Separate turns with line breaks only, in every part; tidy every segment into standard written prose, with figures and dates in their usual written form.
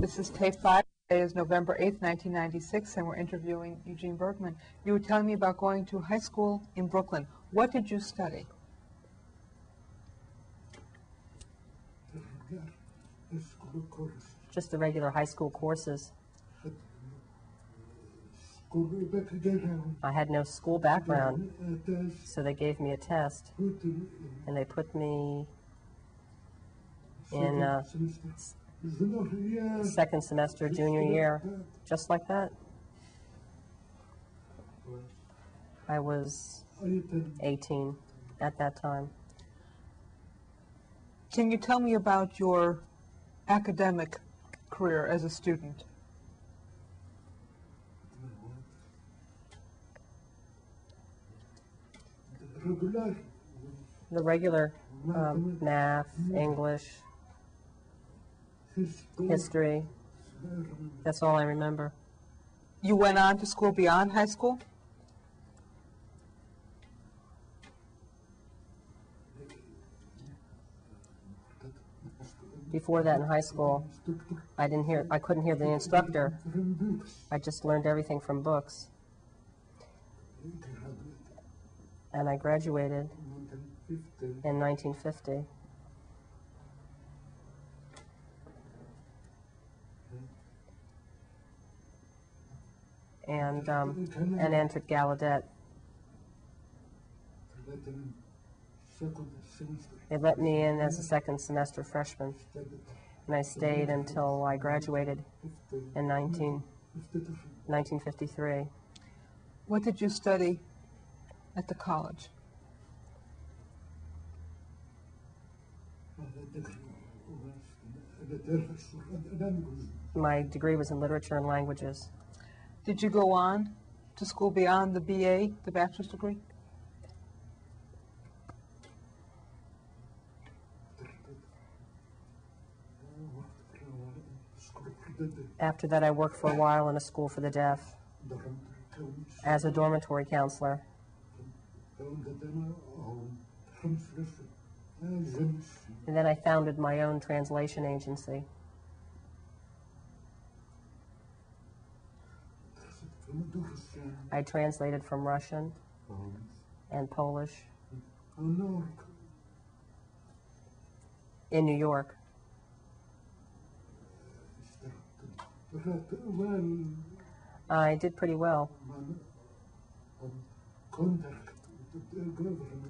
This is tape 5. Today is November 8th, 1996, and we're interviewing Eugene Bergman. You were telling me about going to high school in Brooklyn. What did you study?
Just the regular high school courses. I had no school background, so they gave me a test, and they put me in second semester junior year, just like that. I was 18 at that time.
Can you tell me about your academic career as a student?
The regular math, English, history. That's all I remember.
You went on to school beyond high school?
Before that, in high school, I couldn't hear the instructor. I just learned everything from books. And I graduated in 1950. And entered Gallaudet. They let me in as a second semester freshman, and I stayed until I graduated in 1953.
What did you study at the college?
My degree was in literature and languages.
Did you go on to school beyond the BA, the bachelor's degree?
After that, I worked for a while in a school for the deaf as a dormitory counselor. And then I founded my own translation agency. I translated from Russian and Polish in New York. I did pretty well.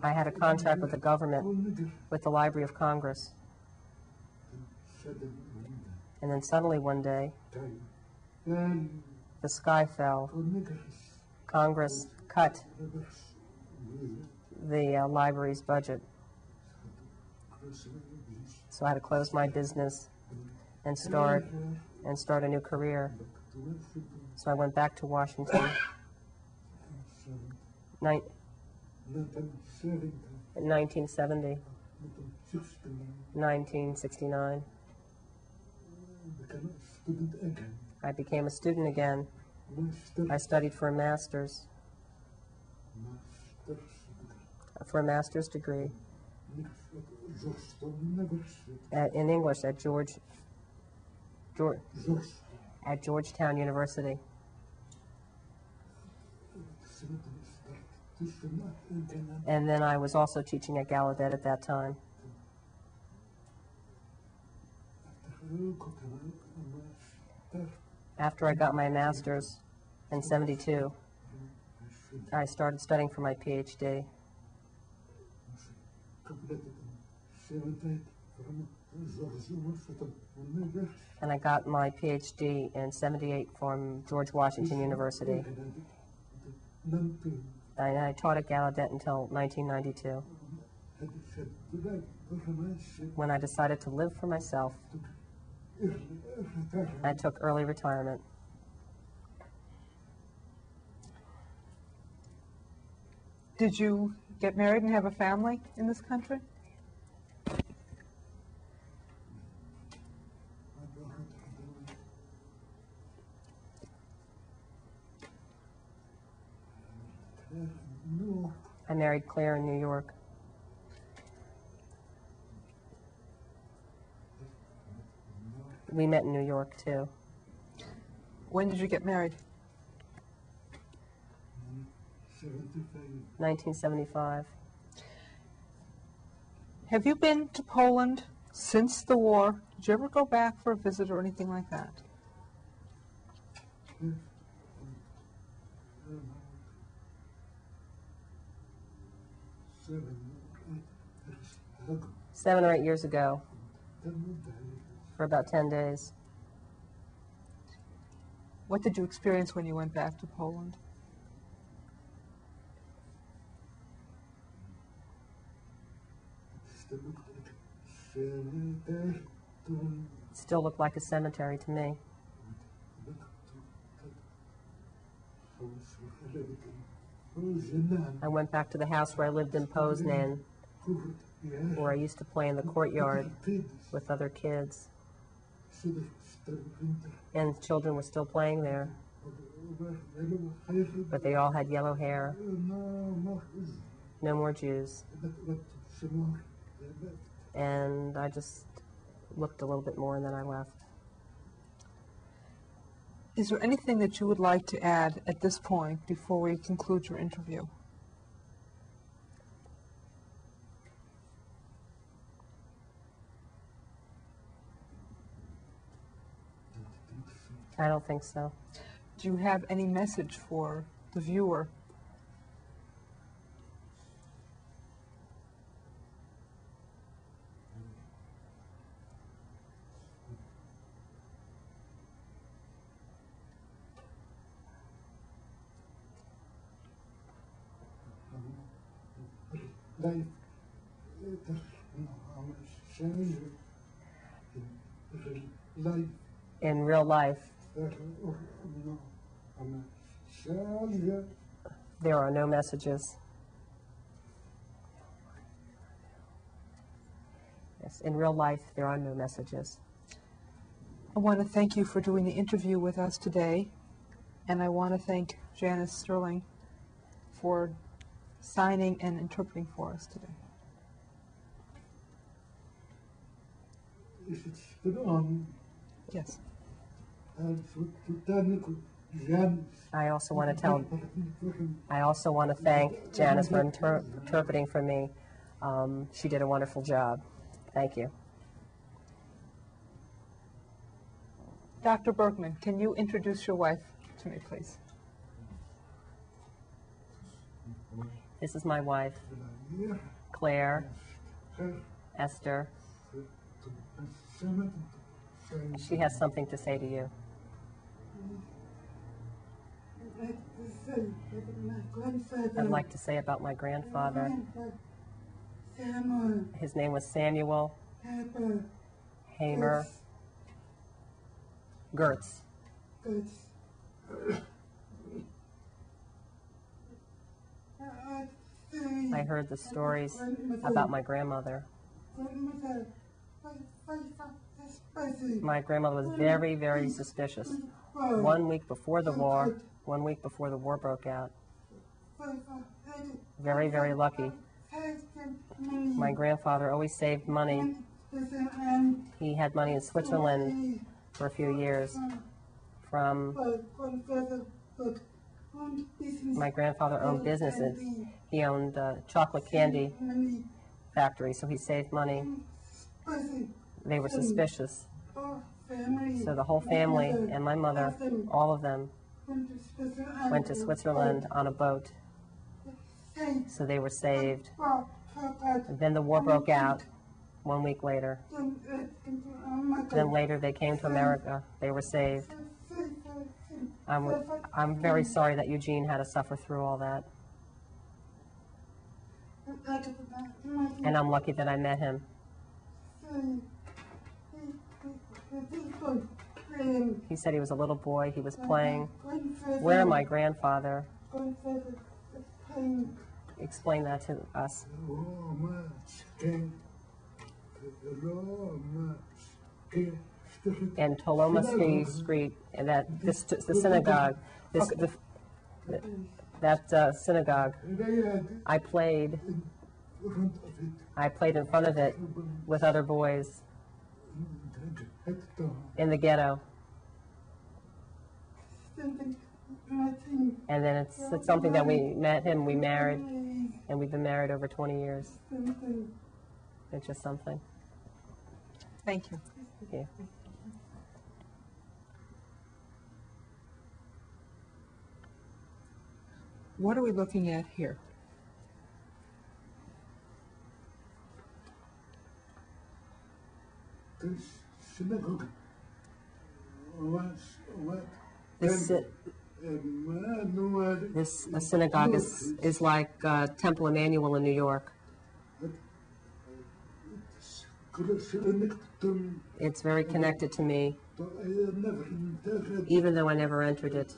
I had a contract with the government, with the Library of Congress. And then suddenly one day, the sky fell. Congress cut the library's budget. So I had to close my business and start a new career. So I went back to Washington in 1970, 1969. I became a student again. I studied for a master's degree in English at Georgetown University. And then I was also teaching at Gallaudet at that time. After I got my master's in '72, I started studying for my PhD. And I got my PhD in '78 from George Washington University. And I taught at Gallaudet until 1992, when I decided to live for myself. I took early retirement.
Did you get married and have a family in this country?
I married Claire in New York. We met in New York, too.
When did you get married?
1975.
Have you been to Poland since the war? Did you ever go back for a visit or anything like that?
Seven or 8 years ago, for about 10 days.
What did you experience when you went back to Poland?
It still looked like a cemetery to me. I went back to the house where I lived in Poznan, where I used to play in the courtyard with other kids. And children were still playing there. But they all had yellow hair. No more Jews. And I just looked a little bit more and then I left.
Is there anything that you would like to add at this point before we conclude your interview?
I don't think so.
Do you have any message for the viewer?
In real life, there are no messages. Yes, in real life, there are no messages.
I want to thank you for doing the interview with us today, and I want to thank Janice Sterling for signing and interpreting for us today. Yes.
I also want to thank Janice for interpreting for me. She did a wonderful job. Thank you.
Dr. Bergman, can you introduce your wife to me, please?
This is my wife, Claire, Esther. She has something to say to you. I'd like to say about my grandfather. His name was Samuel Hamer Gertz. I heard the stories about my grandmother. My grandmother was very, very suspicious. 1 week before the war broke out. Very, very lucky. My grandfather always saved money. He had money in Switzerland for a few years. My grandfather owned businesses. He owned a chocolate candy factory, so he saved money. They were suspicious. So the whole family and my mother, all of them, went to Switzerland on a boat. So they were saved. And then the war broke out 1 week later. Then later they came to America. They were saved. I'm very sorry that Eugene had to suffer through all that. And I'm lucky that I met him. He said he was a little boy. He was playing. Where my grandfather? Explain that to us. And Tolomaski Street, and the synagogue, that synagogue, I played in front of it with other boys. in the ghetto. And then it's something that we met him, we married, and we've been married over 20 years. It's just something.
Thank you.
Thank you.
What are we looking at here? This synagogue is like Temple Emmanuel in New York. It's very connected to me, even though I never entered it,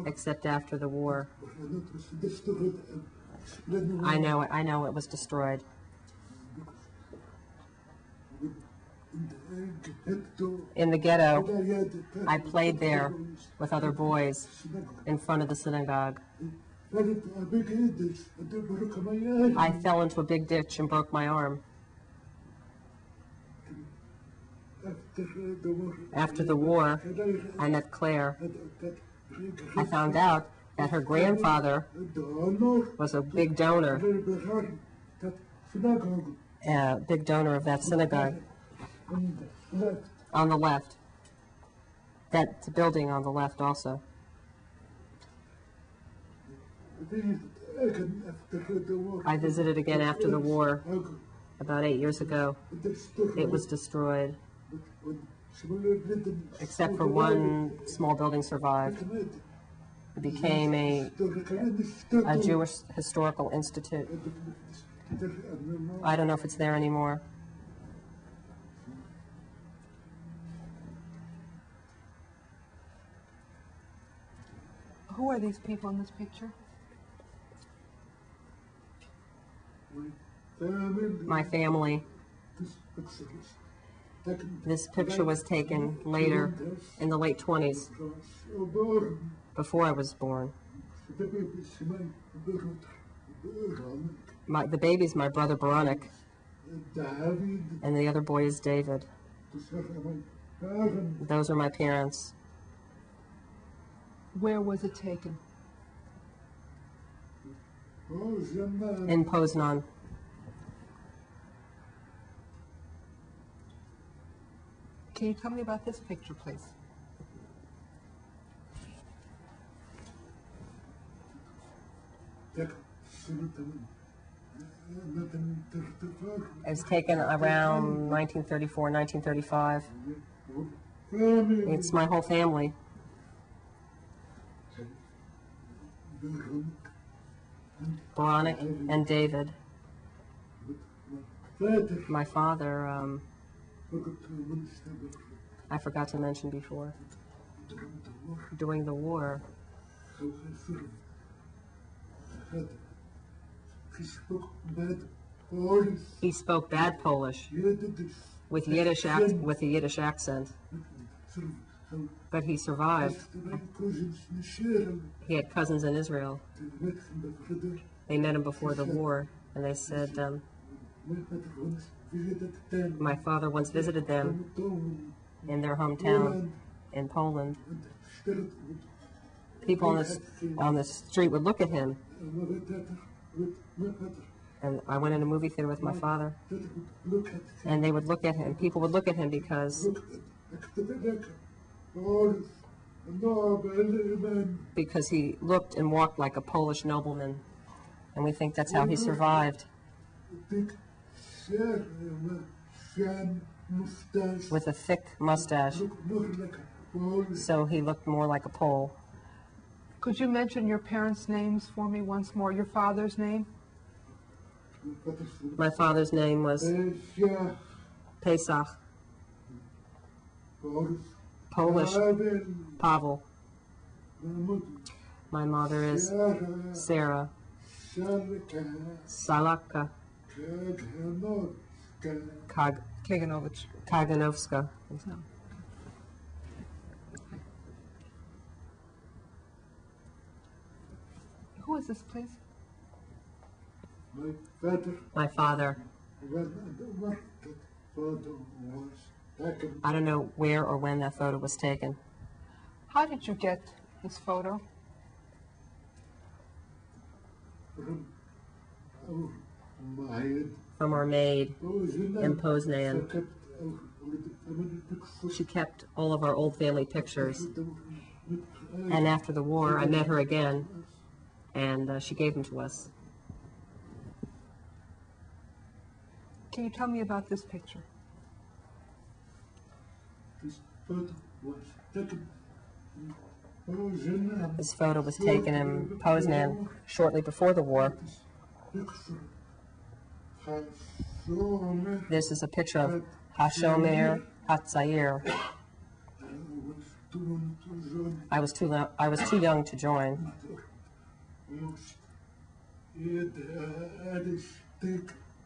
except after the war. I know it was destroyed. In the ghetto, I played there with other boys in front of the synagogue. I fell into a big ditch and broke my arm. After the war, I met Claire. I found out that her grandfather was a big donor of that synagogue. On the left. That building on the left also. I visited again after the war, about 8 years ago. It was destroyed, except for one small building survived. It became a Jewish historical institute. I don't know if it's there anymore. Who are these people in this picture?
My family. This picture was taken later, in the late 20s, before I was born. The baby's my brother Baranek, and the other boy is David. Those are my parents.
Where was it taken?
In Poznan.
Can you tell me about this picture, please?
It was taken around 1934, 1935. It's my whole family. Baranek and David. My father, I forgot to mention before, during the war, he spoke bad Polish with a Yiddish accent, but he survived. He had cousins in Israel. They met him before the war, and they said, my father once visited them in their hometown in Poland. People on the street would look at him, and I went in a movie theater with my father, and they would look at him. People would look at him because he looked and walked like a Polish nobleman, and we think that's how he survived. With a thick mustache, so he looked more like a Pole.
Could you mention your parents' names for me once more? Your father's name?
My father's name was Pesach. Polish, Pavel. My mother is Sarah. Salaka. Kaganovska.
No. Who is this, please?
My father. I don't know where or when that photo was taken.
How did you get this photo?
From our maid in Poznan. She kept all of our old family pictures. And after the war, I met her again, and she gave them to us.
Can you tell me about this picture?
This photo was taken in Poznan shortly before the war. This is a picture of Hashomer Hatzair. I was too young to join.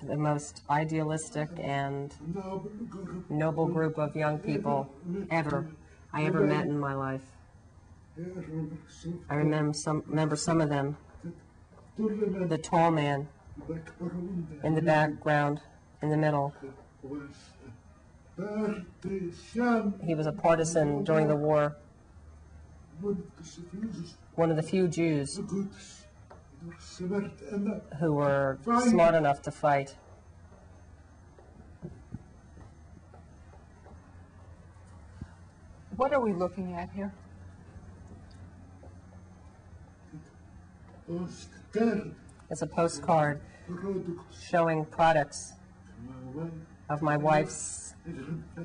The most idealistic and noble group of young people I ever met in my life. I remember some of them. The tall man in the background, in the middle. He was a partisan during the war. One of the few Jews who were smart enough to fight.
What are we looking at here?
It's a postcard showing products of my wife's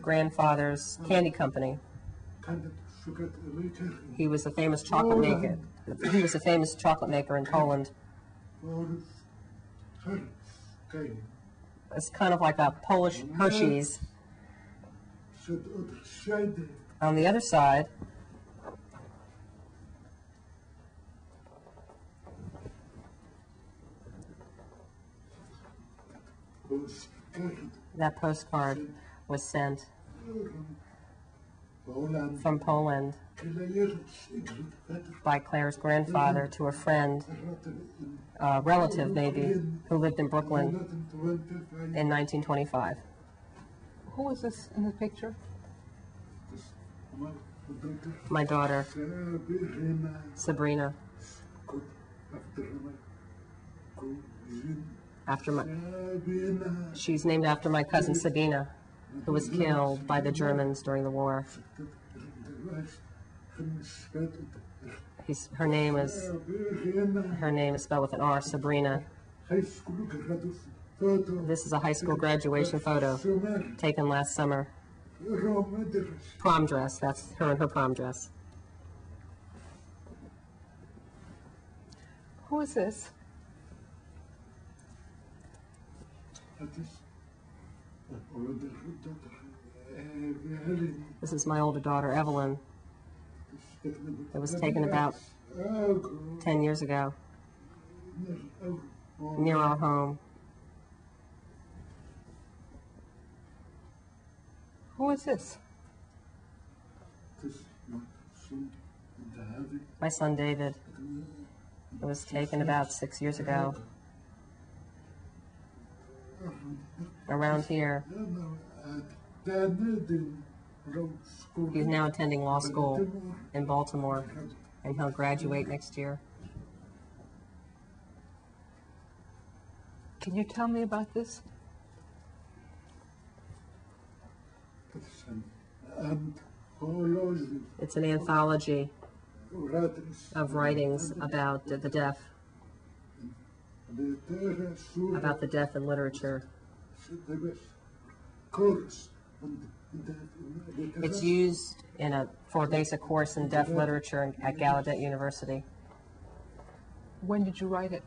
grandfather's candy company. He was a famous chocolate maker. He was a famous chocolate maker in Poland. It's kind of like a Polish Hershey's. On the other side, that postcard was sent from Poland by Claire's grandfather to a friend, a relative maybe, who lived in Brooklyn in 1925.
Who is this in the picture?
My daughter, Sabrina. She's named after my cousin Sabina, who was killed by the Germans during the war. Her name is spelled with an R, Sabrina. This is a high school graduation photo taken last summer. Prom dress, that's her in her prom dress.
Who is this?
This is my older daughter, Evelyn. It was taken about 10 years ago, near our home.
Who is this?
My son, David. It was taken about 6 years ago. Around here. He's now attending law school in Baltimore, and he'll graduate next year.
Can you tell me about this?
It's an anthology of writings about the deaf, in literature. It's used for a basic course in deaf literature at Gallaudet University.
When did you write it?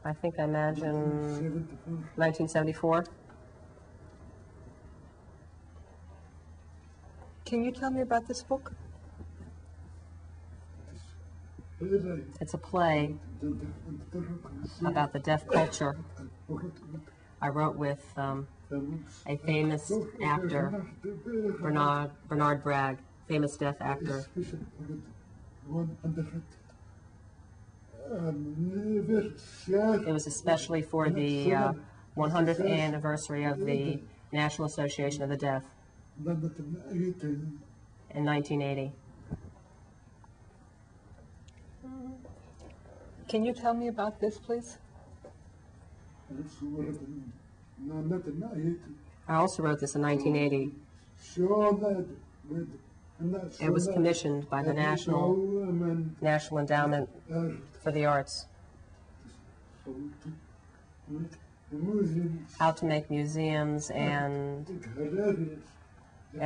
I think I imagine 1974.
Can you tell me about this book?
It's a play about the deaf culture. I wrote with a famous actor, Bernard Bragg, famous deaf actor. It was especially for the 100th anniversary of the National Association of the Deaf in 1980.
Can you tell me about this, please?
I also wrote this in 1980. It was commissioned by the National Endowment for the Arts. How to make museums and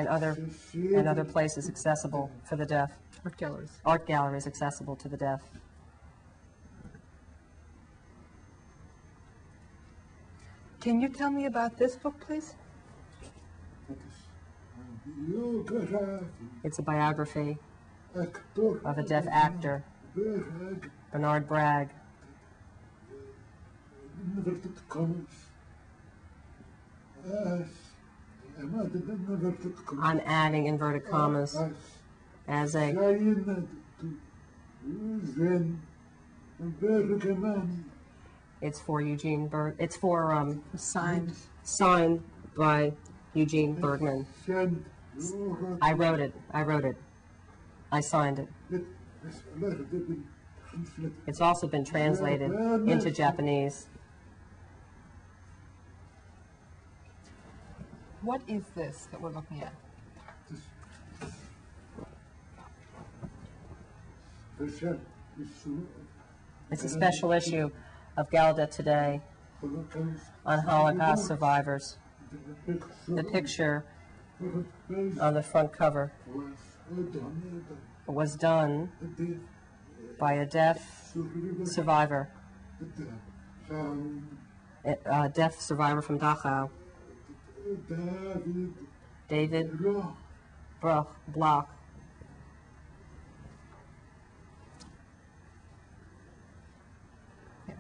other places accessible for the deaf.
Art galleries.
Art galleries accessible to the deaf.
Can you tell me about this book, please?
It's a biography of a deaf actor, Bernard Bragg. I'm adding inverted commas as a It's for Eugene Berg. It's for signed by Eugene Bergman. I wrote it. I signed it. It's also been translated into Japanese.
What is this that we're looking at?
It's a special issue of Gallaudet Today on Holocaust survivors. The picture on the front cover was done by a deaf survivor, a deaf survivor from Dachau, David Bloch.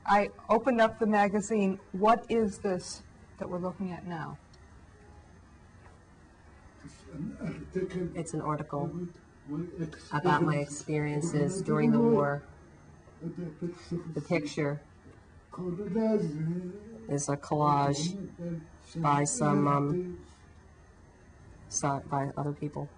I opened up the magazine. What is this that we're looking at now?
It's an article about my experiences during the war. The picture is a collage by by other people.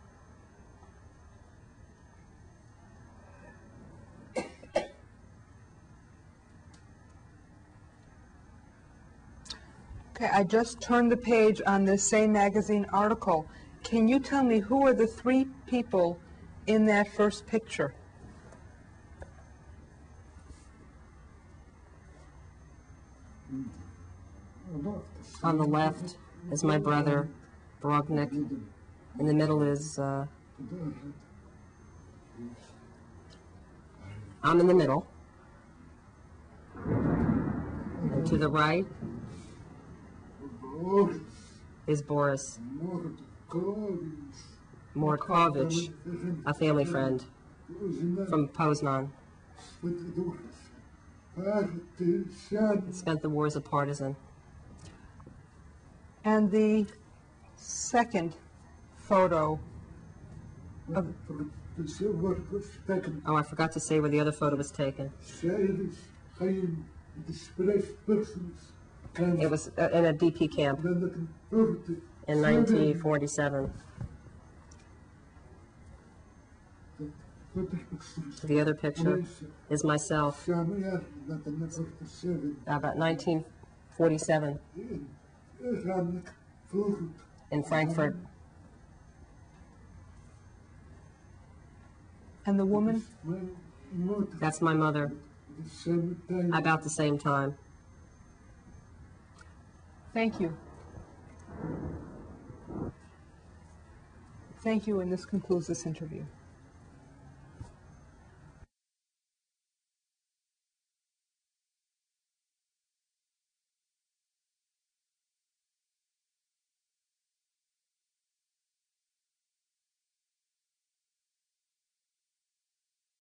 Okay, I just turned the page on this same magazine article. Can you tell me who are the three people in that first picture?
On the left is my brother, Brognik. In the middle is, I'm in the middle. And to the right is Boris Morkovich, a family friend from Poznan. Spent the war as a partisan.
And the second photo of...
Oh, I forgot to say where the other photo was taken. It was in a DP camp in 1947. The other picture is myself, about 1947, in Frankfurt.
And the woman?
That's my mother, about the same time.
Thank you. Thank you, and this concludes this interview.